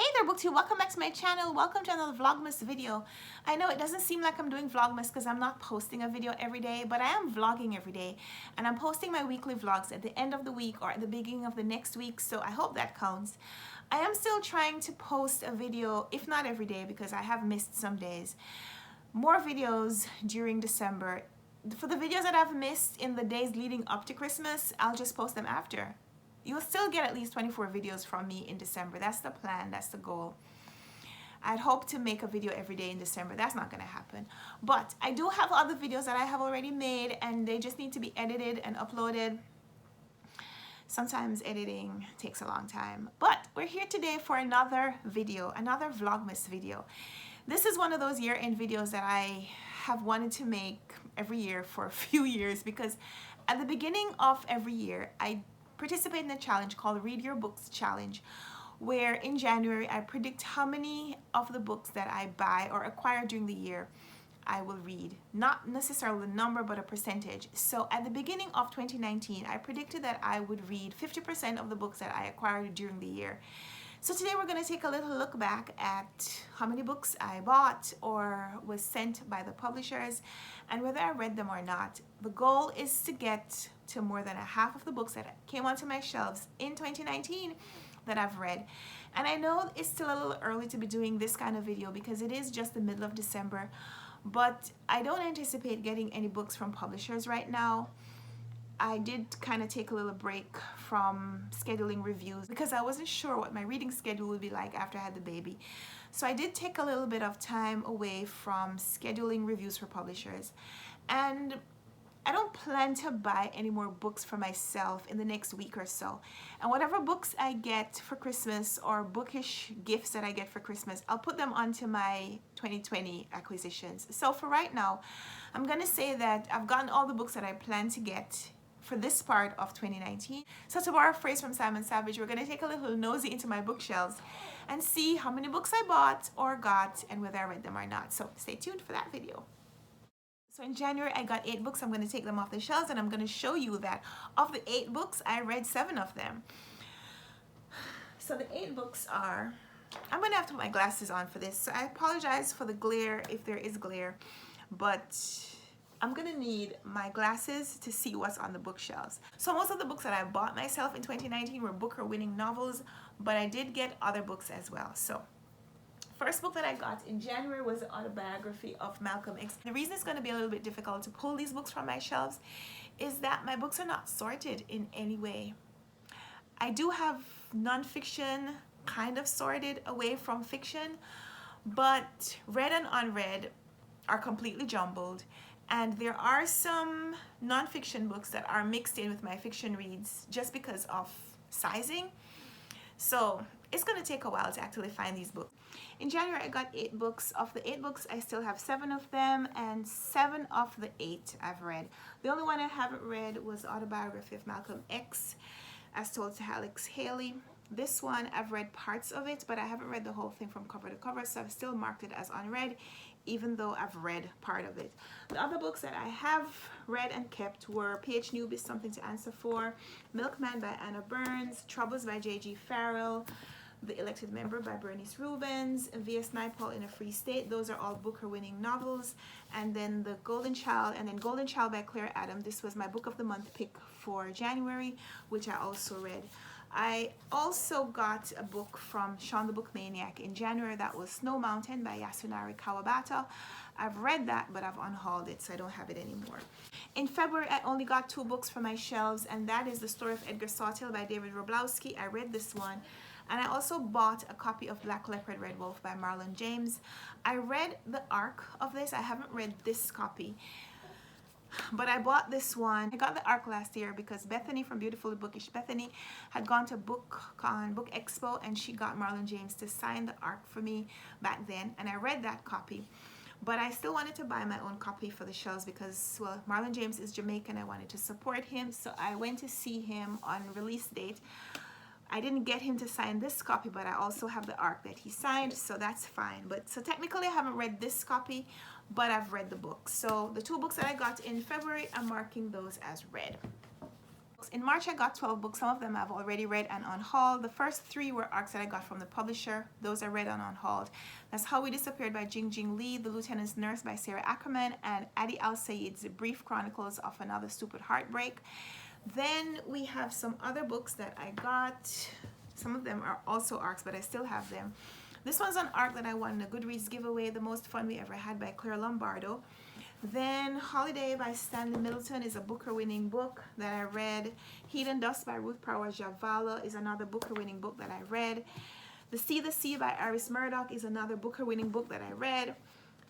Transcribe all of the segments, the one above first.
Hey there booktube, welcome back to my channel. Welcome to another Vlogmas video. I know it doesn't seem like I'm doing Vlogmas because I'm not posting a video every day, but I am vlogging every day and I'm posting my weekly vlogs at the end of the week or at the beginning of the next week, so I hope that counts. I am still trying to post a video, if not every day, because I have missed some days. More videos during December. For the videos that I've missed in the days leading up to Christmas, I'll just post them after. You'll still get at least 24 videos from me in December. That's the plan, that's the goal. I'd hope to make a video every day in December. That's not gonna happen. But I do have other videos that I have already made and they just need to be edited and uploaded. Sometimes editing takes a long time. But we're here today for another video, another Vlogmas video. This is one of those year-end videos that I have wanted to make every year for a few years, because at the beginning of every year, I participate in a challenge called Read Your Books Challenge, where in January I predict how many of the books that I buy or acquire during the year I will read. Not necessarily the number, but a percentage. So at the beginning of 2019, I predicted that I would read 50% of the books that I acquired during the year. So today we're going to take a little look back at how many books I bought or was sent by the publishers and whether I read them or not. The goal is to get to more than a half of the books that came onto my shelves in 2019 that I've read. And I know it's still a little early to be doing this kind of video because it is just the middle of December, but I don't anticipate getting any books from publishers right now. I did kind of take a little break from scheduling reviews because I wasn't sure what my reading schedule would be like after I had the baby. So I did take a little bit of time away from scheduling reviews for publishers. And I don't plan to buy any more books for myself in the next week or so. And whatever books I get for Christmas or bookish gifts that I get for Christmas, I'll put them onto my 2020 acquisitions. So for right now, I'm gonna say that I've gotten all the books that I plan to get for this part of 2019. So to borrow a phrase from Simon Savage, we're gonna take a little nosy into my bookshelves and see how many books I bought or got and whether I read them or not. So stay tuned for that video. So in January, I got 8 books. I'm going to take them off the shelves and I'm going to show you that of the 8 books, I read 7 of them. So the 8 books are, I'm going to have to put my glasses on for this. So I apologize for the glare if there is glare, but I'm going to need my glasses to see what's on the bookshelves. So most of the books that I bought myself in 2019 were Booker winning novels, but I did get other books as well. So first book that I got in January was the autobiography of Malcolm X. The reason it's going to be a little bit difficult to pull these books from my shelves is that my books are not sorted in any way. I do have nonfiction kind of sorted away from fiction, but read and unread are completely jumbled, and there are some nonfiction books that are mixed in with my fiction reads just because of sizing. So it's going to take a while to actually find these books. In January, I got 8 books. Of the 8 books, I still have 7 of them, and 7 of the 8 I've read. The only one I haven't read was the autobiography of Malcolm X, as told to Alex Haley. This one, I've read parts of it, but I haven't read the whole thing from cover to cover, so I've still marked it as unread, even though I've read part of it. The other books that I have read and kept were P.H. Newby's Something to Answer For, Milkman by Anna Burns, Troubles by J.G. Farrell, The Elected Member by Bernice Rubens, V.S. Naipaul in a Free State. Those are all Booker-winning novels. And then The Golden Child, and then Golden Child by Claire Adam. This was my Book of the Month pick for January, which I also read. I also got a book from Sean the Book Maniac in January. That was Snow Mountain by Yasunari Kawabata. I've read that, but I've unhauled it, so I don't have it anymore. In February, I only got 2 books from my shelves, and that is The Story of Edgar Sawtelle by David Roblowski. I read this one. And I also bought a copy of Black Leopard Red Wolf by Marlon James. I read the arc of this. I haven't read this copy, but I bought this one. I got the arc last year because Bethany from Beautifully Bookish Bethany had gone to BookCon, Book Expo, and she got Marlon James to sign the arc for me back then, and I read that copy. But I still wanted to buy my own copy for the shelves because, well, Marlon James is Jamaican. I wanted to support him, so I went to see him on release date. I didn't get him to sign this copy, but I also have the arc that he signed, so that's fine. But so technically I haven't read this copy, but I've read the book. So the 2 books that I got in February, I'm marking those as read. In March, I got 12 books. Some of them I've already read and unhauled. The first 3 were arcs that I got from the publisher. Those I read and unhauled. That's How We Disappeared by Jing Jing Lee, The Lieutenant's Nurse by Sarah Ackerman, and Adi Al-Sayed's Brief Chronicles of Another Stupid Heartbreak. Then we have some other books that I got. Some of them are also arcs, but I still have them. This one's an arc that I won in a Goodreads giveaway, The Most Fun We Ever Had by Claire Lombardo. Then Holiday by Stanley Middleton is a Booker-winning book that I read. Heat and Dust by Ruth Power Javala is another Booker-winning book that I read. The Sea by Iris Murdoch is another Booker-winning book that I read.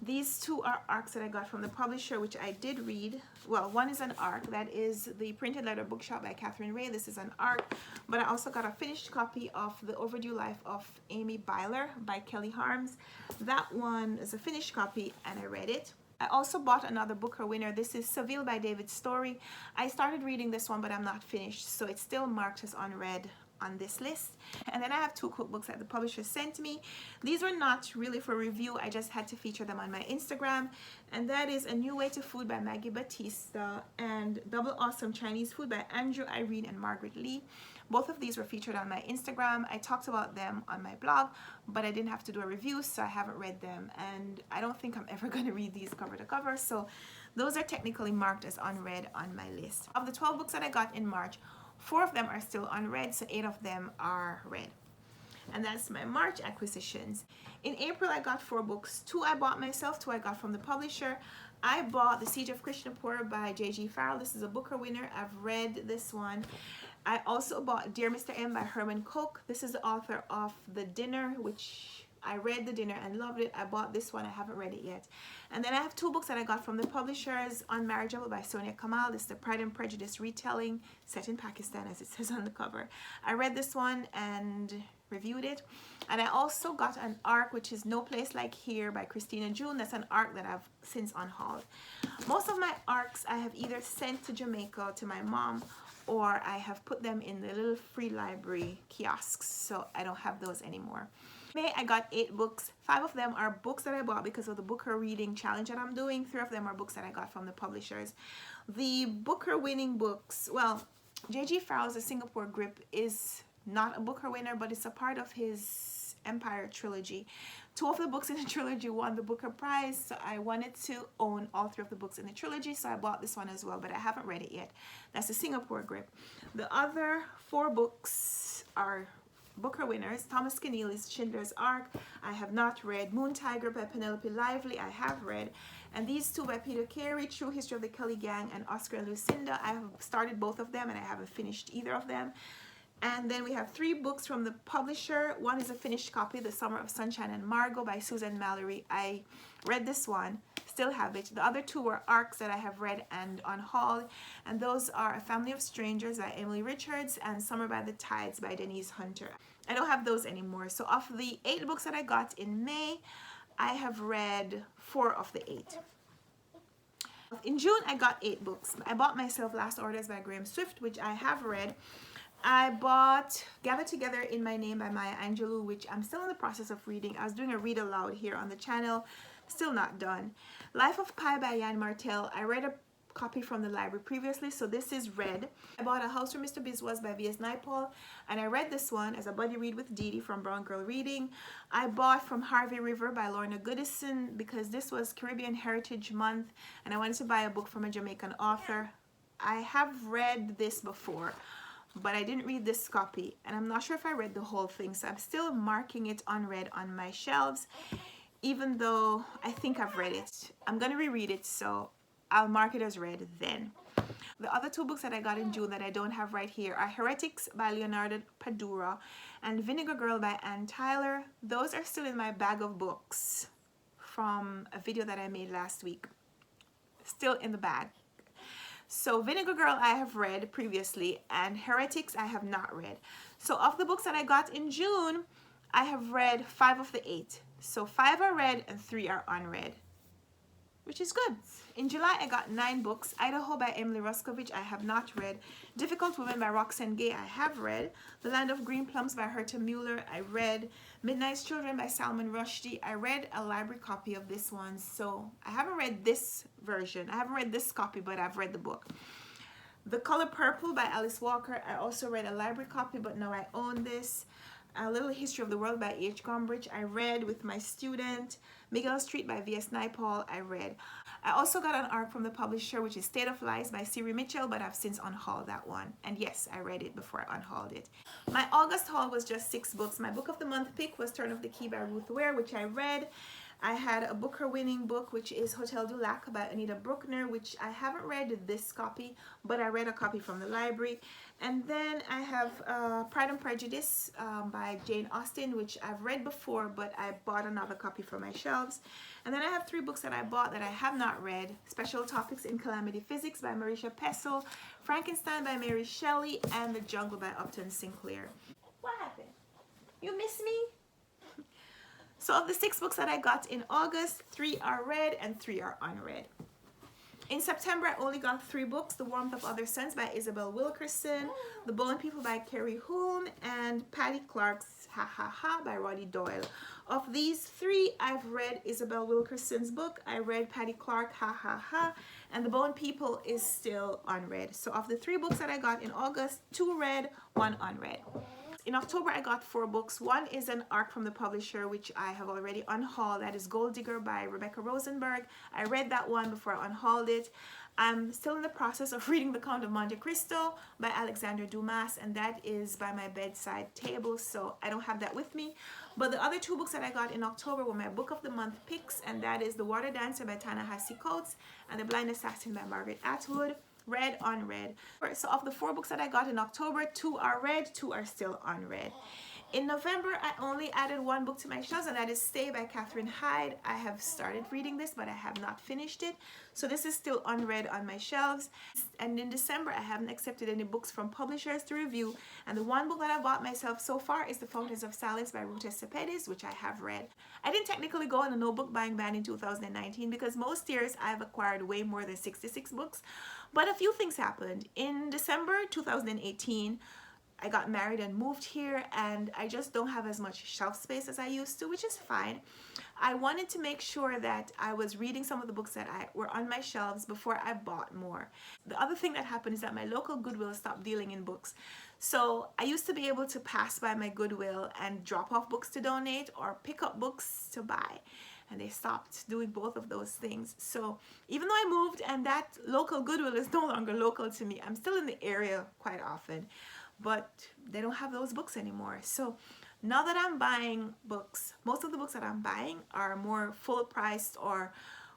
These 2 are arcs that I got from the publisher, which I did read. Well, one is an arc. That is The Printed Letter Bookshop by Catherine Ray. This is an arc. But I also got a finished copy of The Overdue Life of Amy Byler by Kelly Harms. That one is a finished copy, and I read it. I also bought another Booker winner. This is Seville by David Story. I started reading this one, but I'm not finished, so it's still marked as unread on this list. And then I have 2 cookbooks that the publisher sent me. These were not really for review. I just had to feature them on my Instagram. And that is A New Way to Food by Maggie Batista and Double Awesome Chinese Food by Andrew, Irene, and Margaret Lee. Both of these were featured on my Instagram. I talked about them on my blog, but I didn't have to do a review, so I haven't read them. And I don't think I'm ever going to read these cover to cover. So those are technically marked as unread on my list. Of the 12 books that I got in March, 4 of them are still unread, so 8 of them are read. And that's my March acquisitions. In April, I got 4 books. 2 I bought myself, 2 I got from the publisher. I bought The Siege of Krishnapur by J.G. Farrell. This is a Booker winner. I've read this one. I also bought Dear Mr. M by Herman Koch. This is the author of The Dinner, which I read The Dinner and loved it. I bought this one. I haven't read it yet. And then I have 2 books that I got from the publishers. Unmarriageable by Sonia Kamal. This is the Pride and Prejudice retelling set in Pakistan, as it says on the cover. I read this one and reviewed it. And I also got an arc, which is No Place Like Here by Christina June. That's an arc that I've since unhauled. Most of my arcs I have either sent to Jamaica to my mom, or I have put them in the little free library kiosks, so I don't have those anymore. May I got 8 books. 5 of them are books that I bought because of the Booker reading challenge that I'm doing. 3 of them are books that I got from the publishers. The Booker winning books, well, J.G. Farrell's The Singapore Grip is not a Booker winner, but it's a part of his Empire trilogy. 2 of the books in the trilogy won the Booker Prize, so I wanted to own all 3 of the books in the trilogy, so I bought this one as well, but I haven't read it yet. That's The Singapore Grip. The other 4 books are Booker winners. Thomas Keneally's Schindler's Ark, I have not read. Moon Tiger by Penelope Lively, I have read. And these 2 by Peter Carey, True History of the Kelly Gang and Oscar and Lucinda. I have started both of them and I haven't finished either of them. And then we have 3 books from the publisher. One is a finished copy, The Summer of Sunshine and Margot by Susan Mallory. I read this one, still have it. The other 2 were arcs that I have read and unhauled. And those are A Family of Strangers by Emily Richards and Summer by the Tides by Denise Hunter. I don't have those anymore. So of the 8 books that I got in May, I have read 4 of the 8. In June, I got 8 books. I bought myself Last Orders by Graham Swift, which I have read. I bought Gather Together in My Name by Maya Angelou, which I'm still in the process of reading. I was doing a read aloud here on the channel, still not done. Life of Pi by Yann Martel. I read a copy from the library previously, so this is read. I bought A House Where Mr. Biz Was by V.S. Naipaul, and I read this one as a buddy read with Dee Dee from Brown Girl Reading. I bought From Harvey River by Lorna Goodison because this was Caribbean Heritage Month, and I wanted to buy a book from a Jamaican author. I have read this before, but I didn't read this copy, and I'm not sure if I read the whole thing, so I'm still marking it unread on my shelves, even though I think I've read it. I'm going to reread it, so I'll mark it as read then. The other 2 books that I got in June that I don't have right here are Heretics by Leonardo Padura and Vinegar Girl by Ann Tyler. Those are still in my bag of books from a video that I made last week. Still in the bag. So Vinegar Girl I have read previously, and Heretics I have not read. So of the books that I got in June, I have read 5 of the 8. So 5 are read and 3 are unread, which is good. In July, I got 9 books. Idaho by Emily Ruskovich, I have not read. Difficult Women by Roxane Gay, I have read. The Land of Green Plums by Herta Mueller, I read. Midnight's Children by Salman Rushdie. I read a library copy of this one, so I haven't read this version. I haven't read this copy, but I've read the book. The Color Purple by Alice Walker. I also read a library copy, but now I own this. A Little History of the World by H. Gombrich. I read with my student. Miguel Street by V.S. Naipaul. I read. I also got an ARC from the publisher, which is State of Lies by Siri Mitchell, but I've since unhauled that one. And yes, I read it before I unhauled it. My August haul was just 6 books. My book of the month pick was Turn of the Key by Ruth Ware, which I read. I had a Booker winning book, which is Hotel du Lac by Anita Bruckner, which I haven't read this copy, but I read a copy from the library. And then I have Pride and Prejudice by Jane Austen, which I've read before, but I bought another copy for my shelves. And then I have 3 books that I bought that I have not read. Special Topics in Calamity Physics by Marisha Pessel, Frankenstein by Mary Shelley, and The Jungle by Upton Sinclair. What happened? You miss me? So of the 6 books that I got in August, 3 are read and 3 are unread. In September, I only got 3 books: The Warmth of Other Suns by Isabel Wilkerson, The Bone People by Carrie Hulme, and Patty Clark's Ha Ha Ha by Roddy Doyle. Of these 3, I've read Isabel Wilkerson's book, I read Patty Clark Ha Ha Ha, and The Bone People is still unread. So of the 3 books that I got in August, 2 read, 1 unread. In October, I got 4 books. One is an ARC from the publisher, which I have already unhauled. That is Gold Digger by Rebecca Rosenberg. I read that one before I unhauled it. I'm still in the process of reading The Count of Monte Cristo by Alexander Dumas, and that is by my bedside table, so I don't have that with me. But the other 2 books that I got in October were my book of the month picks, and that is The Water Dancer by Ta-Nehisi Coates and The Blind Assassin by Margaret Atwood. Read, unread. So of the 4 books that I got in October, 2 are read, 2 are still unread. In November, I only added 1 book to my shelves, and that is Stay by Catherine Hyde. I have started reading this, but I have not finished it. So this is still unread on my shelves. And in December, I haven't accepted any books from publishers to review. And the 1 book that I bought myself so far is The Fountains of Silence by Ruta Sepedis, which I have read. I didn't technically go on a no book buying ban in 2019 because most years I've acquired way more than 66 books. But a few things happened. In December 2018, I got married and moved here, and I just don't have as much shelf space as I used to, which is fine. I wanted to make sure that I was reading some of the books that were on my shelves before I bought more. The other thing that happened is that my local Goodwill stopped dealing in books. So I used to be able to pass by my Goodwill and drop off books to donate or pick up books to buy. And they stopped doing both of those things. So even though I moved and that local Goodwill is no longer local to me, I'm still in the area quite often, but they don't have those books anymore. So now that I'm buying books, most of the books that I'm buying are more full priced or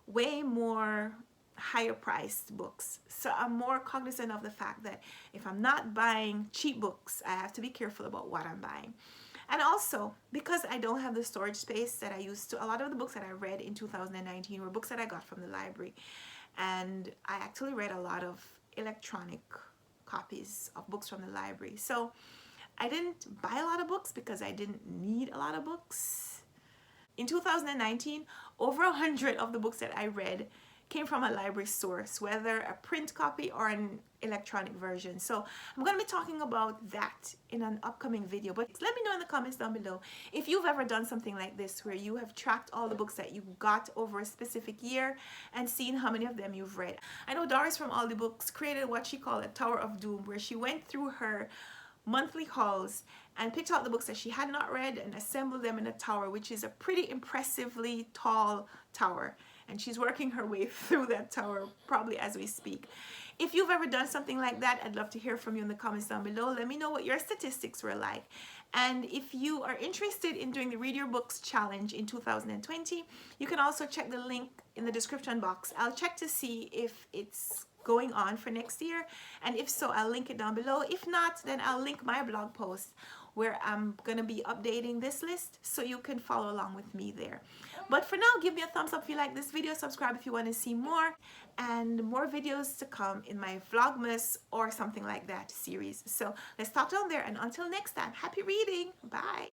way more higher priced books. So I'm more cognizant of the fact that if I'm not buying cheap books, I have to be careful about what I'm buying. And also, because I don't have the storage space that I used to, a lot of the books that I read in 2019 were books that I got from the library. And I actually read a lot of electronic copies of books from the library. So I didn't buy a lot of books because I didn't need a lot of books. In 2019, over 100 of the books that I read came from a library source, whether a print copy or an electronic version. So I'm going to be talking about that in an upcoming video. But let me know in the comments down below if you've ever done something like this, where you have tracked all the books that you got over a specific year and seen how many of them you've read. I know Doris from All the Books created what she called a Tower of Doom, where she went through her monthly hauls and picked out the books that she had not read and assembled them in a tower, which is a pretty impressively tall tower. And she's working her way through that tower probably as we speak. If you've ever done something like that, I'd love to hear from you in the comments down below. Let me know what your statistics were like. And if you are interested in doing the Read Your Books challenge in 2020, you can also check the link in the description box. I'll check to see if it's going on for next year, and if so, I'll link it down below. If not, then I'll link my blog post where I'm gonna be updating this list, so you can follow along with me there. But for now, give me a thumbs up if you like this video, subscribe if you want to see more, and more videos to come in my Vlogmas or something like that series. So let's talk down there, and until next time, happy reading. Bye.